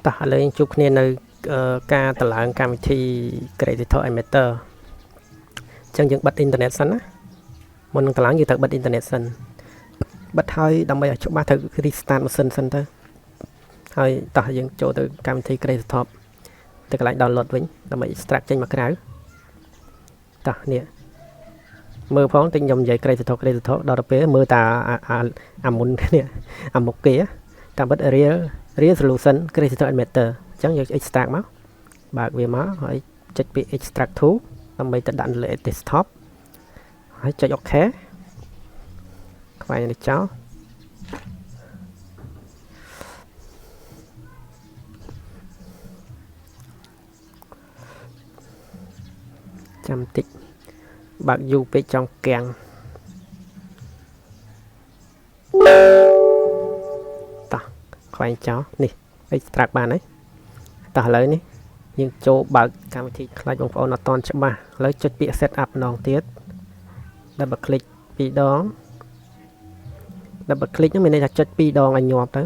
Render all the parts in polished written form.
តោះឥឡូវជួបគ្នានៅការតម្លើងកម្មវិធី Creditor Emitter អញ្ចឹងយើងបិទអ៊ីនធឺណិតសិនណាមុននឹងតម្លើងយើងត្រូវបិទអ៊ីនធឺណិតសិនបិទហើយដើម្បីឲ្យច្បាស់ត្រូវ restart ម៉ាស៊ីនសិនទៅហើយតោះយើងចូលទៅកម្មវិធី Creditor ទៅកន្លែង download វិញដើម្បី extract ចេញមកក្រៅតោះនេះមើលផងតែខ្ញុំនិយាយ Creditor ដល់ទៅពេលមើលតាអាមុននេះអាមុខគេតាមបិទ real solution Creditor Emitter អញ្ចឹងយើង extract មកបើកវាមកហើយចុចពី extract to ដើម្បីទៅដាក់លើ desktop ហើយចុច OK ខ្វែងនេះចោលចាំតិចបើកយូរពេកចង់កាំងតោះខ្វែងចោលនេះ extract បានហើយតោះឥឡូវនេះយើងចូលបើកកម្មវិធីខ្លាចបងប្អូនអត់តន់ច្បាស់ឥឡូវចុចពាក្យ set up ម្ដងទៀត double click 2 ដង double click ហ្នឹងមានន័យថាចុច2ដងឲ្យញាប់ទៅ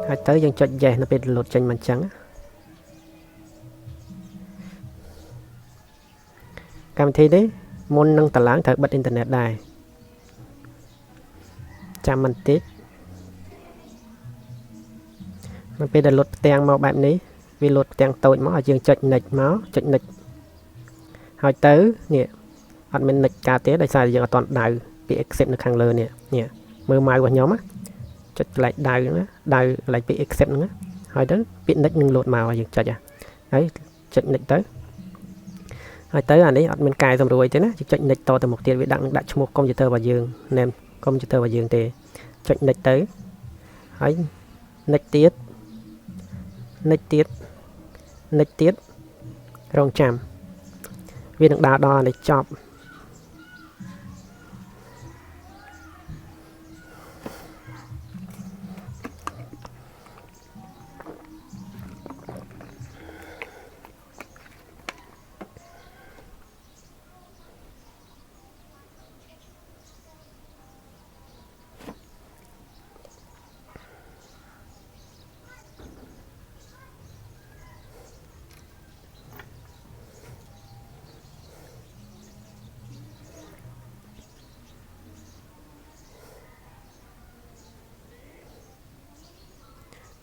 ហើយទៅយើងចុច yes នៅពេល load ចេញមកអញ្ចឹងកម្មវិធីនេះមុននឹងតម្លើងត្រូវបិទអ៊ីនធឺណិតដែរចាំបន្តិចនៅពេលដែល load ផ្ទាំងមកបែបនេះវា load ផ្ទាំងតូចមកឲ្យយើងចុច next មកចុច next ហើយទៅនេះអត់មាន next កើតទេដោយសារយើងអត់ទាន់ដៅពី accept នៅខាងលើនេះមើលម៉ៅរបស់ខ្ញុំចុចកន្លែងដៅណាដៅកន្លែងពី accept ហ្នឹងហើយទៅពាក្យ next នឹង load មកឲ្យយើងចុចហើយចុច next ទៅហើយទៅអានេះអត់មានកែសម្រួលទេណាចុច next តទៅមុខទៀតវាដាក់ឈ្មោះកុំព្យូទ័ររបស់យើង name កុំព្យូទ័ររបស់យើងទេចុច next ទៅហើយ next ទៀត next ទៀត next ទៀតរងចាំវានឹងដើរដល់នេះចប់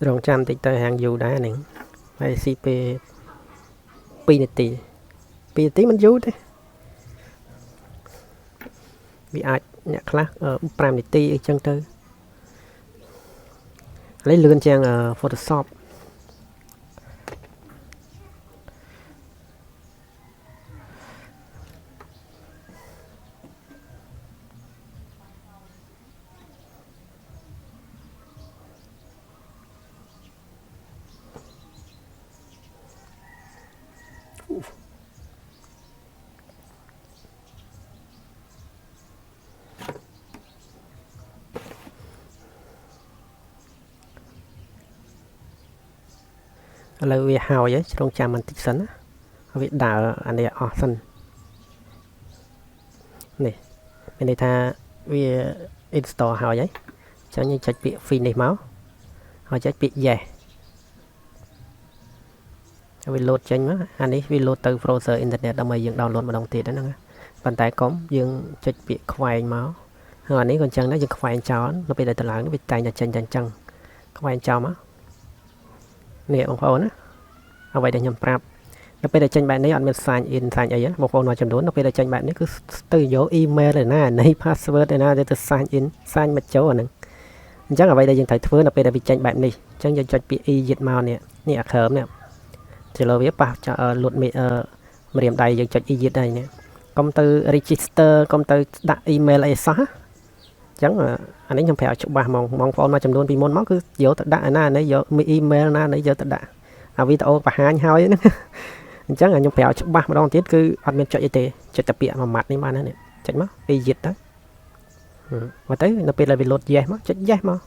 រងចាំតិចទៅហាងយូរដែរហ្នឹងហើយស៊ីពេល2នាទី2នាទីមិនយូរទេវាអាចអ្នកខ្លះ5នាទីអីចឹងទៅឥឡូវលឿនជាង Photoshopឥឡូវវាហើយជ្រងចាំបន្តិចសិនណាវាដើរអានេះអស់សិននេះមានន័យថាវា install ហើយអញ្ចឹងយើងចុចពាក្យ finish មកហើយចុចពាក្យ yes វា load ចេញមកអានេះវា load ទៅ browser internet ដើម្បីយើង download ម្ដងទៀតហ្នឹងប៉ុន្តែកុំយើងចុចពាក្យខ្វែងមកហើយអានេះក៏អញ្ចឹងដែរយើងខ្វែងចោលនៅពេលដែលតម្លើងវាតែងតែចេញតែអញ្ចឹងខ្វែងចោលមកនេះបងប្អូនណាអ្វីដែលខ្ញុំប្រាប់នៅពេលដែលចេញបែបនេះអត់មាន sign in sign អីបងប្អូនមួយចំនួននៅពេលដែលចេញបែបនេះគឺទៅយក email ឯណានៃ password ឯណាទៅ sign in sign មកចូលអាហ្នឹងអញ្ចឹងអ្វីដែលយើងត្រូវធ្វើនៅពេលដែលវាចេញបែបនេះអញ្ចឹងយើងចុចពាក្យ e យិតមកនេះអាខើមនេះទៅលើវាប៉ះលុតម្រាមដៃយើងចុច e យិតហើយនេះកុំទៅ register កុំទៅដាក់ email អីសោះអញ្ចឹងអានេះខ្ញុំប្រាប់ឲ្យច្បាស់ហ្មងបងប្អូនមួយចំនួនពីមុនមកគឺយកទៅដាក់ឯណានេះយក email ណានេះយកទៅដាក់អាវីដេអូបង្ហាញហើយហ្នឹងអញ្ចឹងខ្ញុំប្រាប់ច្បាស់ម្ដងទៀតគឺអត់មានចុចអីទេចុចតែពាក្យមួយម៉ាត់នេះបានហ្នឹងចុចមកពីយិតទៅមកទៅនៅពេលដែលវា load yes មកចុច yes មក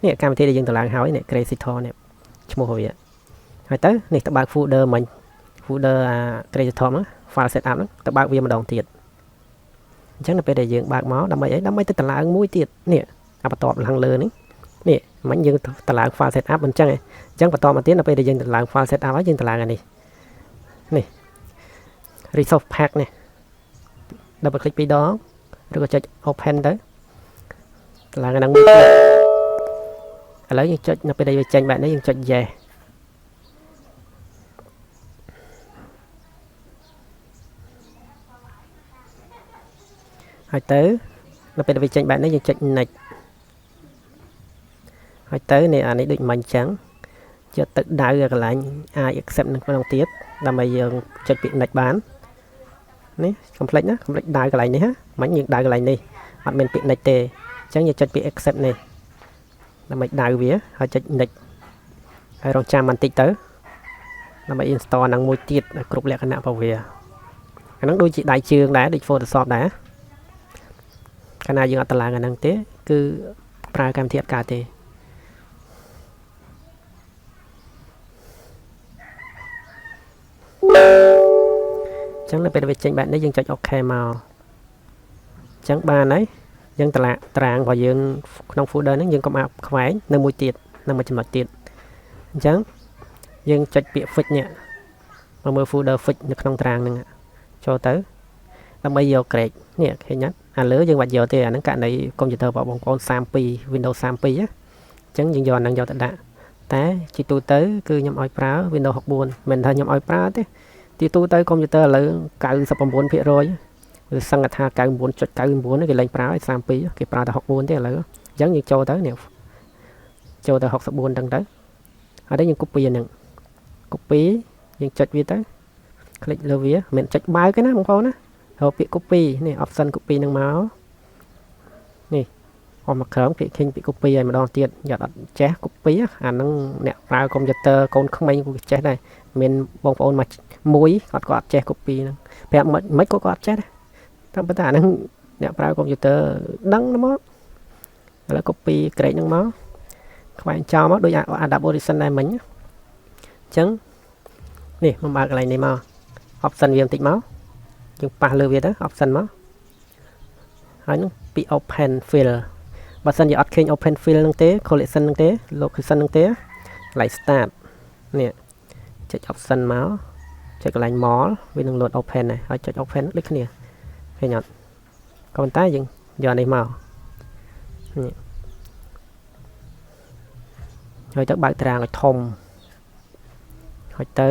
នេះកម្មវិធីដែលយើងតម្លើងហើយនេះ Creditor នេះឈ្មោះវាហើយទៅនេះទៅបើក folder មិញ folder Creditor ហ្នឹង file setup ហ្នឹងទៅបើកវាម្ដងទៀតអញ្ចឹងនៅពេលដែលយើងបើកមកដើម្បីអីដើម្បីទៅតម្លើងមួយទៀតនេះអាបន្ទាប់ខាងលើនេះនេះ មិនយើងតឡើង file setup មិនចឹងឯងចឹងបន្តមកទៀតដល់ពេលដែលយើងតឡើង file setup ហើយយើងតឡើងអានេះនេះ resource pack នេះ double click 2 ដងឬក៏ចុច open ទៅតឡើងអាហ្នឹងមួយទៀតឥឡូវយើងចុចនៅពេលដែលវាចេញបែបនេះយើងចុច yes ហើយទៅនៅពេលដែលវាចេញបែបនេះយើងចុច next ហើយទៅនេះអានេះដូចមិញចឹងយកទឹកដៅកន្លែង I accept នឹងក្នុងទៀតដើម្បីយើងចុចពាក្យ next បាននេះ complete ណា complete ដៅកន្លែងនេះហ៎មិញយើងដៅកន្លែងនេះអត់មានពាក្យ next ទេអញ្ចឹងយើងចុចពាក្យ accept នេះដើម្បីដៅវាហើយចុច next ហើយរងចាំបន្តិចទៅដើម្បី install ហ្នឹងមួយទៀតគ្រប់លក្ខណៈរបស់វាអាហ្នឹងដូចជាដៃជើងដែរដូច Photoshop ដែរកាលណាយើងអត់តឡើងអាហ្នឹងទេគឺប្រើកម្មវិធីអត់កើតទេចឹងនៅពេលវាចេញបែបនេះយើងចុច OK មកចឹងបានហើយយើងតារាងរបស់យើងក្នុង folder ហ្នឹងយើងកុំអាប់ខ្វែងនៅមួយទៀតនៅមួយចំណុចទៀតអញ្ចឹងយើងចុចពាក្យ fix នេះមកមើល folder fix នៅក្នុងតារាងហ្នឹងចូលទៅដើម្បីយក grade នេះឃើញអត់អាលើយើងមិនយកទេអាហ្នឹងករណីកុំព្យូទ័ររបស់បងប្អូន32 Windows 32អញ្ចឹងយើងយកអាហ្នឹងយកទៅដាក់តែជាទូទៅគឺខ្ញុំឲ្យប្រើ Windows 64មិនថាខ្ញុំឲ្យប្រើទេទីទូទៅកុំព្យូទ័រឥឡូវ 99% ឬសង្កត់ថា 99.99 គេលែងប្រើឲ្យ32គេប្រើតែ64ទេឥឡូវអញ្ចឹងយើងចូលទៅនេះចូលទៅ64ហ្នឹងទៅហើយយើង copy អាហ្នឹង copy យើងចុចវាទៅ click លើវាមិនចុចបើកទេណាបងប្អូនណារកពាក្យ copy នេះ option copy ហ្នឹងមកនេះអស់មកក្រោមគេឃើញពាក្យ copy ឲ្យម្ដងទៀតយកអត់ចេះ copy អាហ្នឹងអ្នកប្រើកុំព្យូទ័រកូនក្មេងក៏ចេះដែរមានបងប្អូនមួយគាត់ក៏អត់ចេះ copy ហ្នឹងប្រាប់មិនក៏គាត់អត់ចេះដែរតាមប៉ុន្តែអាហ្នឹងអ្នកប្រើកុំព្យូទ័រដឹងមកឥឡូវ copy grade ហ្នឹងមកខ្វែងចោលមកដូច Adapt Horizon ដែរមិញអញ្ចឹងនេះមកបើកកន្លែងនេះមក option វាបន្តិចមកយើងប៉ះលើវាទៅ option មកហើយនឹងពី open fill បើសិនជាអត់ឃើញ open fill ហ្នឹងទេ collection ហ្នឹងទេ location ហ្នឹងទេកន្លែង start នេះចុច option មកចុចកន្លែង mall វានឹង load open ហើយចុច open ដូចគ្នាឃើញអត់ក៏ប៉ុន្តែយើងយកនេះមកនេះហើយទៅបើកតារាងឲ្យធំហើយទៅ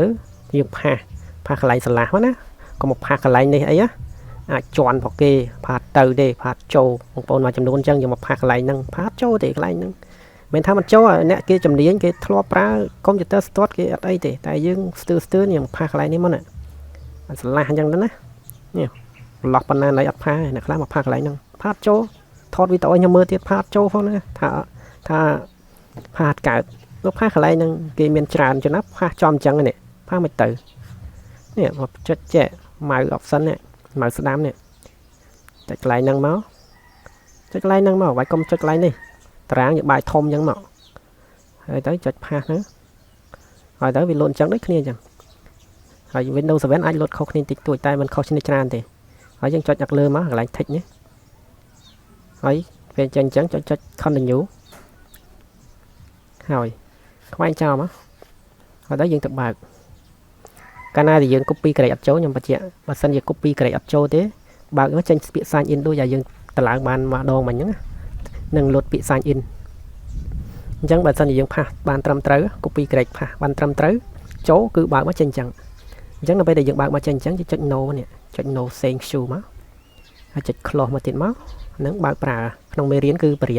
យើងផាសកន្លែងឆ្លាស់មកណាកុំមកផាសកន្លែងនេះអីណាអាចជន់របស់គេផាសទៅទេផាសចូលបងប្អូនមួយចំនួនអញ្ចឹងយកមកផាសកន្លែងហ្នឹងផាសចូលទេកន្លែងហ្នឹងមិនថាមិនចូលអ្នកគេជំនាញគេធ្លាប់ប្រើកុំព្យូទ័រស្ទាត់គេអត់អីទេតែយើងស្ទើរនេះមកផាសកន្លែងនេះមកណាឆ្លាស់អញ្ចឹងទៅណានេះប្រឡោះប៉ុណ្ណាឡើយអត់ផាសអ្នកខ្លះមកផាសកន្លែងហ្នឹងផាសចូលថតវីដេអូខ្ញុំមើលទៀតផាសចូលផងណាថាផាសកើតលោកផាសកន្លែងហ្នឹងគេមានច្រើនចំណាប់ផាសចំអញ្ចឹងនេះផាសមិនទៅនេះមកចុចចែកម៉ៅ option នេះម៉ៅស្ដាំនេះចុចកន្លែងហ្នឹងមកចុចកន្លែងហ្នឹងមកវាយកុំចុចកន្លែងនេះតារាងយកបាយធំអញ្ចឹងមកហើយទៅចុចផាសហ្នឹងហើយទៅវាលោតអញ្ចឹងដូចគ្នាអញ្ចឹងហើយ Windows 7អាចលោតខុសគ្នាតិចតួចតែមិនខុសគ្នាច្រើនទេហើយយើងចុចអាក់លើមកកន្លែង tick នេះហើយពេលចេញអញ្ចឹងចុច continue ហើយខ្វែងចោលមកហើយទៅយើងទៅបើកកាលណាដែលយើង copy grade អត់ចូលខ្ញុំបញ្ជាក់បើសិនជា copy grade អត់ចូលទេបើកមកចេញពាក្យ sign in ដូចយើងតឡើងបានម្ដងមិញហ្នឹងនឹងលោតពាក្យ sign in អញ្ចឹងបើសិនជាយើងផាសបានត្រឹមត្រូវ copy grade ផាសបានត្រឹមត្រូវចូលគឺបើកមកចេញអញ្ចឹងអញ្ចឹងនៅពេលដែលយើងបើកមកចេញអញ្ចឹងចុច no នេះចុច no save queue មកហើយចុច close មកទៀតមកនឹងបើកប្រើក្នុងមេរៀនគឺបរិញ្ញា